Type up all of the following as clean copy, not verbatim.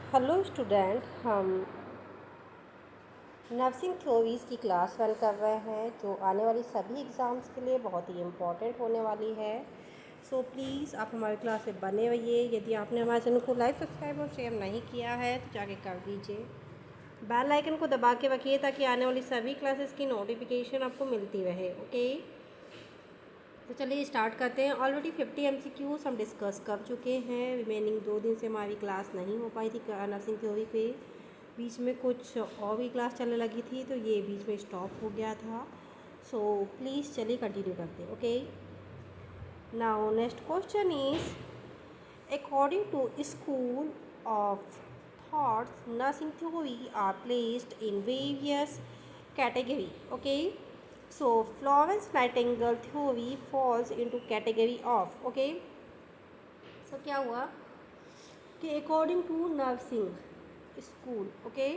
Hello student, हम nursing theories की class run कर रहे हैं जो आने वाली सभी एग्ज़ाम्स के लिए बहुत ही इम्पॉर्टेंट होने वाली है। सो प्लीज़ आप हमारी क्लास से बने रहिए। यदि आपने हमारे चैनल को लाइक, सब्सक्राइब और शेयर नहीं किया है तो जाके कर दीजिए। बेल आइकन को दबा के रखिए ताकि आने वाली सभी क्लासेस की नोटिफिकेशन आपको मिलती रहे। ओके, तो चलिए स्टार्ट करते हैं। ऑलरेडी 50 MCQs हम डिस्कस कर चुके हैं। रिमेनिंग 2 दिन से हमारी क्लास नहीं हो पाई थी नर्सिंग थ्योरी पे। बीच में कुछ और भी क्लास चलने लगी थी तो ये बीच में स्टॉप हो गया था। सो प्लीज़ चलिए कंटिन्यू करते हैं। Okay, now next question is according to school of thoughts nursing theory are placed in various category. Okay, so Florence Nightingale theory falls into category of. Okay, so क्या हुआ कि according to nursing school, okay,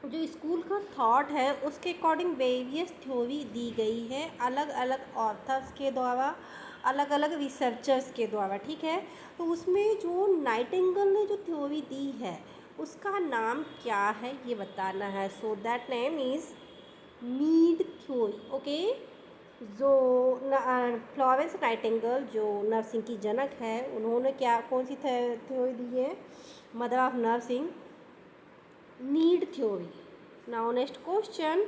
जो school का thought है उसके according various theory दी गई है अलग अलग ऑथर्स के द्वारा, अलग अलग रिसर्चर्स के द्वारा। ठीक है, तो उसमें जो नाइटिंगेल ने जो थ्योरी दी है उसका नाम क्या है ये बताना है। So that name is need theory. Okay, जो फ्लोरेंस नाइटिंगेल जो नर्सिंग की जनक है उन्होंने कौन सी थ्योरी दी है? Mother of nursing, need theory. Now next question,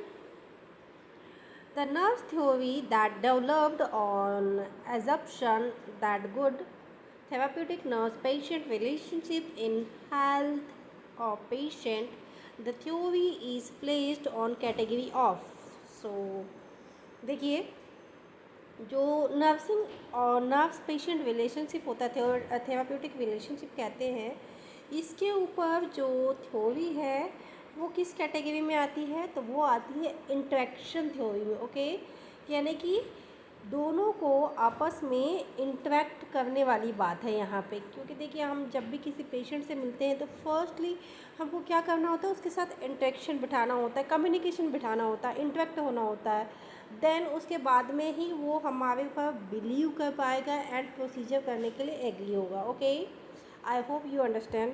the nurse theory that developed on assumption that good therapeutic nurse patient relationship in health of patient, the theory is placed on category of. So देखिए, जो nursing और nurse patient relationship होता है, therapeutic relationship कहते हैं, इसके ऊपर जो थ्योरी है वो किस कैटेगरी में आती है? तो वो आती है इंटरेक्शन थ्योरी में। ओके, यानी कि दोनों को आपस में इंटरेक्ट करने वाली बात है यहाँ पे। क्योंकि देखिए, हम जब भी किसी पेशेंट से मिलते हैं तो फर्स्टली हमको क्या करना होता है? उसके साथ इंटरेक्शन बिठाना होता है, कम्युनिकेशन बिठाना होता है, इंटरेक्ट होना होता है। देन उसके बाद में ही वो हमारे ऊपर बिलीव कर पाएगा एंड प्रोसीजर करने के लिए एग्री होगा। Okay, I hope you understand.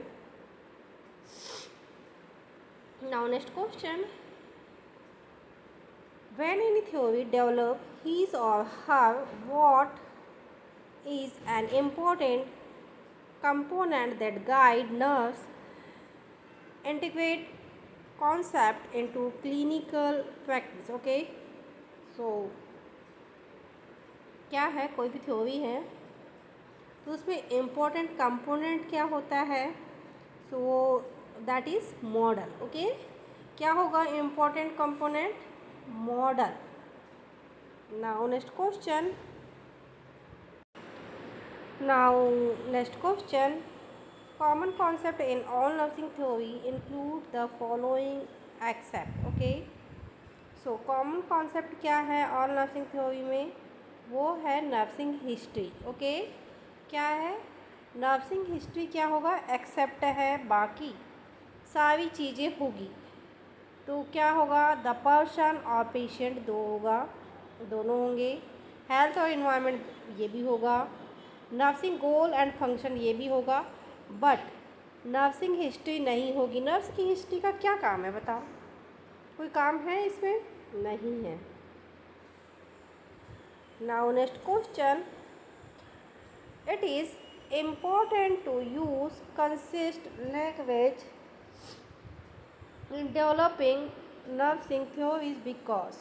Now next question, when any theory develop his or her, what is an important component that guide nurse integrate concept into clinical practice? Okay, so क्या है, कोई भी theory है तो उसमें important component क्या होता है? So that is model. Okay, क्या होगा important component? Model. Now next question, common concept in all nursing theory include the following except. Okay, so common concept क्या है ऑल नर्सिंग थ्योरी में? वो है नर्सिंग हिस्ट्री। ओके, क्या है? Nursing history क्या होगा? एक्सेप्ट है, बाकी सारी चीज़ें होगी। तो क्या होगा? द पर्सन और पेशेंट दो होगा, दोनों होंगे। हेल्थ और इन्वायरमेंट ये भी होगा। नर्सिंग गोल एंड फंक्शन ये भी होगा, बट नर्सिंग हिस्ट्री नहीं होगी। नर्स की हिस्ट्री का क्या काम है बताओ? कोई काम है इसमें? नहीं है। Now next question, it is important to use consistent language in developing nursing theories because.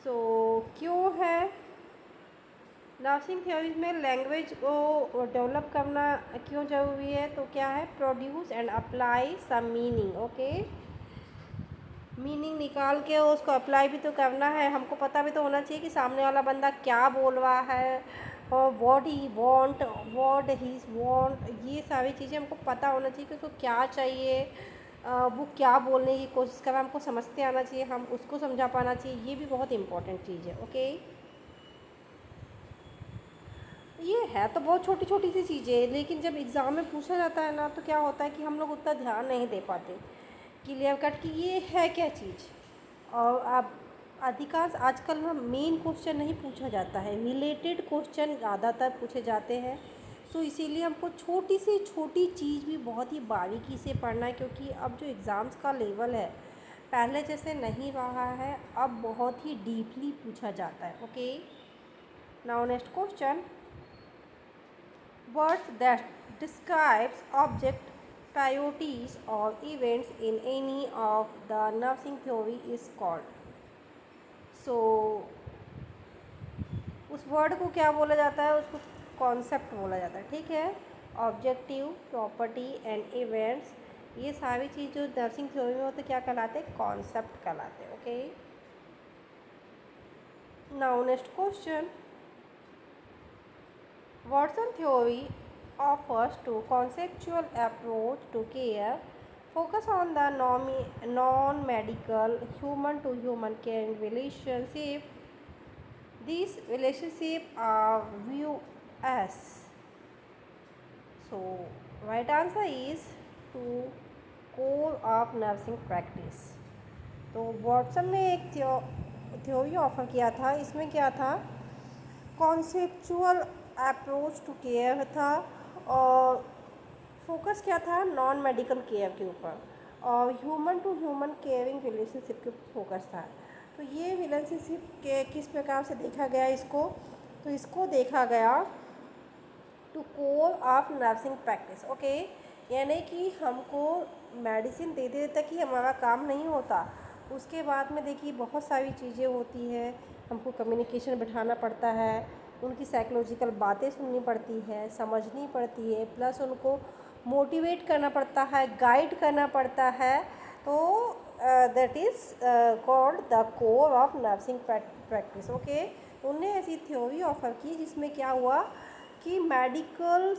so क्यों है नर्सिंग थ्योरीज में लैंग्वेज को डेवलप करना क्यों ज़रूरी है? तो क्या है? Produce and apply some meaning. Okay, meaning निकाल के उसको अप्लाई भी तो करना है। हमको पता भी तो होना चाहिए कि सामने वाला बंदा क्या बोल रहा है और व्हाट ही वांट, ये सारी चीज़ें हमको पता होना चाहिए कि उसको क्या चाहिए, वो क्या बोलने की कोशिश कर रहा है, हमको समझते आना चाहिए, हम उसको समझा पाना चाहिए। ये भी बहुत इंपॉर्टेंट चीज़ है। ओके, ये है तो बहुत छोटी छोटी सी चीज़ें, लेकिन जब एग्ज़ाम में पूछा जाता है ना तो क्या होता है कि हम लोग उतना ध्यान नहीं दे पाते क्लियर कट कि ये है क्या चीज़। और अब अधिकांश आजकल ना मेन क्वेश्चन नहीं पूछा जाता है, रिलेटेड क्वेश्चन ज़्यादातर पूछे जाते हैं। सो इसीलिए हमको छोटी से छोटी चीज़ भी बहुत ही बारीकी से पढ़ना है, क्योंकि अब जो एग्ज़ाम्स का लेवल है पहले जैसे नहीं रहा है, अब बहुत ही डीपली पूछा जाता है। Okay, now next question, words that describes object priorities or events in any of the nursing theory is called. So उस वर्ड को क्या बोला जाता है, उसको कॉन्सेप्ट बोला जाता है। ठीक है, ऑब्जेक्टिव, प्रॉपर्टी एंड इवेंट्स, ये सारी चीज़ जो नर्सिंग थ्योरी में होते क्या कहलाते हैं, कॉन्सेप्ट कहलाते हैं। Okay, now next question, Watson theory offers a conceptual approach to care, focus on the non-medical human-to-human caring relationship. These relationships are viewed as, so right answer is to core of nursing practice. तो Watson ने एक theory offer किया था, इसमें क्या था, conceptual approach to care था और फोकस क्या था, नॉन मेडिकल केयर के ऊपर, और human to human caring relationship के फोकस था। तो ये रिलेशनशिप के किस प्रकार से देखा गया इसको, तो इसको देखा गया to core of nursing practice. Okay, यानी कि हमको मेडिसिन दे दे तक ही हमारा काम नहीं होता, उसके बाद में देखिए बहुत सारी चीज़ें होती हैं, हमको कम्युनिकेशन बिठाना पड़ता है, उनकी साइकोलॉजिकल बातें सुननी पड़ती है, समझनी पड़ती है, प्लस उनको मोटिवेट करना पड़ता है, गाइड करना पड़ता है। तो that is called the core of nursing practice. Okay, उनने ऐसी थ्योरी ऑफर की जिसमें क्या हुआ कि मेडिकल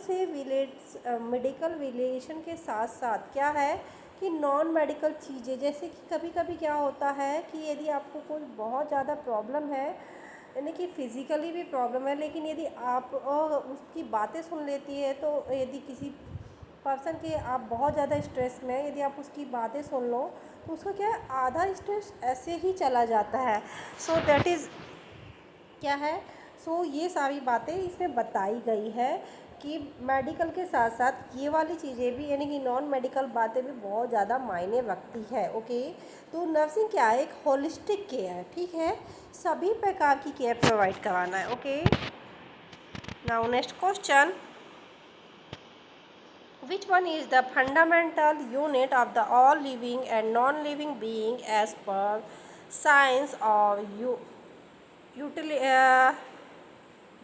रिलेशन के साथ साथ क्या है कि नॉन मेडिकल चीज़ें, जैसे कि कभी कभी क्या होता है कि यदि आपको कोई बहुत ज़्यादा प्रॉब्लम है, यानी कि फिज़िकली भी प्रॉब्लम है, लेकिन यदि आप उसकी बातें सुन लेती है, तो यदि किसी पर्सन के आप बहुत ज़्यादा स्ट्रेस में, यदि आप उसकी बातें सुन लो तो उसका क्या है, आधा स्ट्रेस ऐसे ही चला जाता है। सो दैट इज़ क्या है, सो ये सारी बातें इसमें बताई गई है कि मेडिकल के साथ साथ ये वाली चीज़ें भी, यानी कि नॉन मेडिकल बातें भी बहुत ज़्यादा मायने रखती है। ओके, तो नर्सिंग क्या है, एक होलिस्टिक केयर है। ठीक है, सभी प्रकार की केयर प्रोवाइड करवाना है। Okay, now next question, which one is the fundamental unit of the all living and non-living being as per science or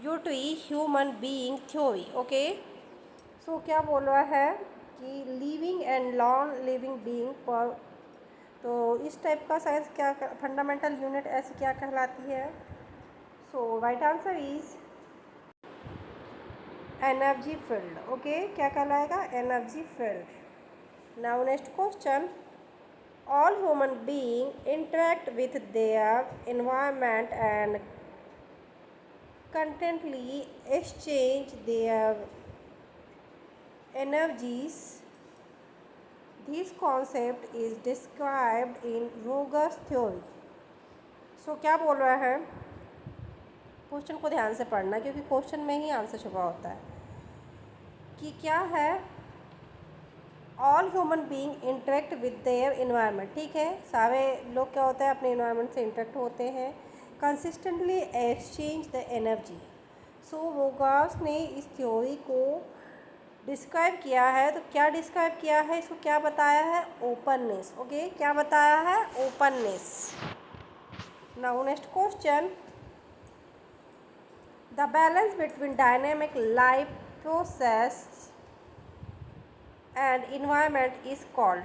UTI human being theory? Okay, so क्या बोल रहा है कि living and non living being पर, तो इस type का science क्या, फंडामेंटल यूनिट ऐसी क्या कहलाती है। So right answer is energy field. Okay, क्या कहलाएगा, energy field. Now next question, all human being interact with their environment and constantly exchange their energies. This concept is described in Rogers theory. So क्या बोल रहा है, question को ध्यान से पढ़ना क्योंकि क्वेश्चन में ही आंसर छुपा होता है कि क्या है, all human being interact with their environment. ठीक है, सारे लोग क्या होता है, अपने इन्वायरमेंट से इंटरेक्ट होते हैं, कंसिस्टेंटली एक्सचेंज द एनर्जी। सो रोगास ने इस थ्योरी को डिस्क्राइब किया है, तो क्या डिस्क्राइब किया है, इसको क्या बताया है, ओपननेस। ओके, क्या बताया है, openness. Now next question, the balance between dynamic life process and environment is called.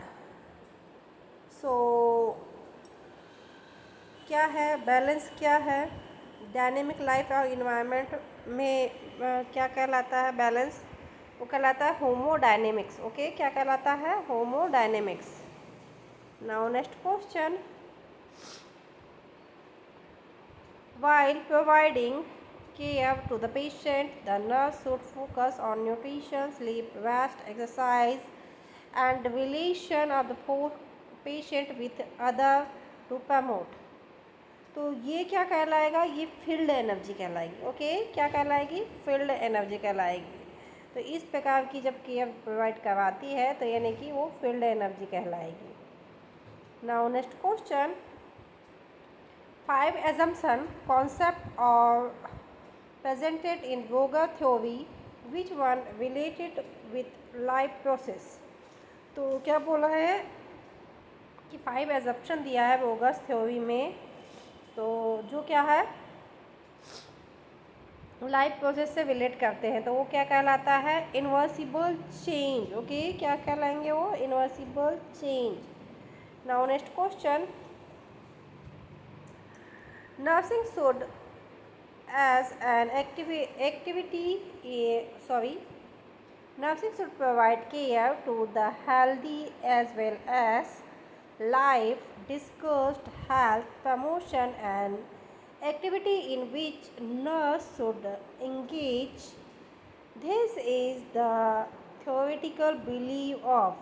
So क्या है, बैलेंस क्या है, डायनेमिक लाइफ और इन्वायरमेंट में क्या कहलाता है बैलेंस, वो कहलाता है होमोडायनेमिक्स। ओके, क्या कहलाता है, homodynamics. Now next question, while providing care to the patient, the nurse should focus on nutrition, sleep, rest, exercise, and the relation of the patient with other to promote. तो ये क्या कहलाएगा, ये फील्ड एनर्जी कहलाएगी। Okay, क्या कहलाएगी, field energy कहलाएगी। तो इस प्रकार की जब केयर प्रोवाइड करवाती है तो यानी कि वो फील्ड एनर्जी कहलाएगी। Now next question, 5 assumption concept are presented in Vogel theory, which one related with life process। तो क्या बोला है कि 5 assumption दिया है वोगस थ्योरी में, तो जो क्या है लाइफ प्रोसेस से रिलेट करते हैं, तो वो क्या कहलाता है, इन्वर्सिबल चेंज। ओके, क्या कहलाएंगे वो, irreversible change. Now next question, nursing should as an nursing should provide care to the healthy as well as life discussed health promotion and activity in which nurse should engage. This is the theoretical belief of।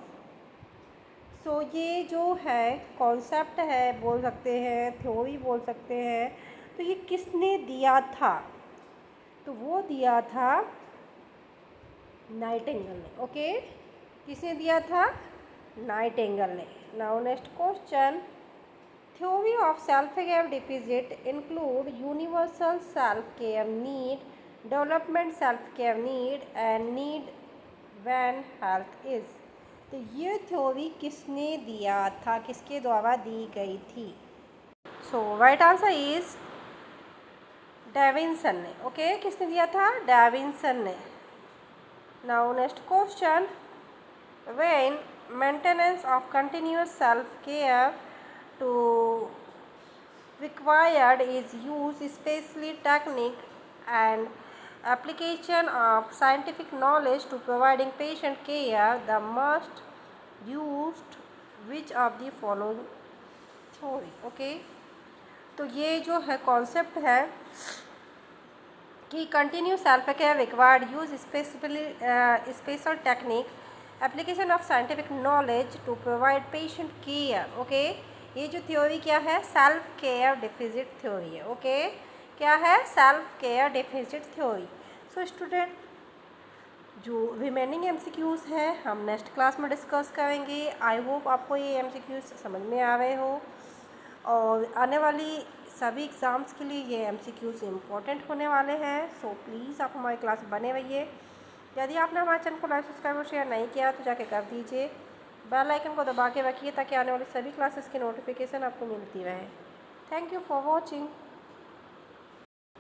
सो ये जो है concept है बोल सकते हैं, theory बोल सकते हैं, तो ये किसने दिया था, तो वो दिया था नाइटिंगेल ने। ओके, किसने दिया था, नाइटिंगेल ने। Now next question, theory of self care deficit include universal self care need, development self care need and need when health is. तो ये थ्योरी किसने दिया था, किसके द्वारा दी गई थी, so right answer is Davinson ने। ओके, किसने दिया था, डेविंसन ने। Now next question, when maintenance of continuous self care to required is use especially technique and application of scientific knowledge to providing patient care, the most used which of the following theory। Okay, तो ये जो है concept है कि continue self care required use special technique application of scientific knowledge to provide patient care. Okay, ये जो theory क्या है, सेल्फ केयर डिफिजिट थ्योरी है। ओके, क्या है, self care deficit theory. So student, जो रिमेनिंग एमसीक्यूज़ हैं हम नेक्स्ट क्लास में डिस्कस करेंगे। आई होप आपको ये एमसीक्यूज़ समझ में आ रहे हो, और आने वाली सभी एग्ज़ाम्स के लिए ये एमसीक्यूज़ इम्पोर्टेंट होने वाले हैं। सो प्लीज़ आप हमारी क्लास बने रहिए। यदि आपने हमारे चैनल को लाइक सब्सक्राइब और शेयर नहीं किया तो जाके कर दीजिए। बेल आइकन को दबा के रखिए ताकि आने वाली सभी क्लासेस की नोटिफिकेशन आपको मिलती रहे। Thank you for watching.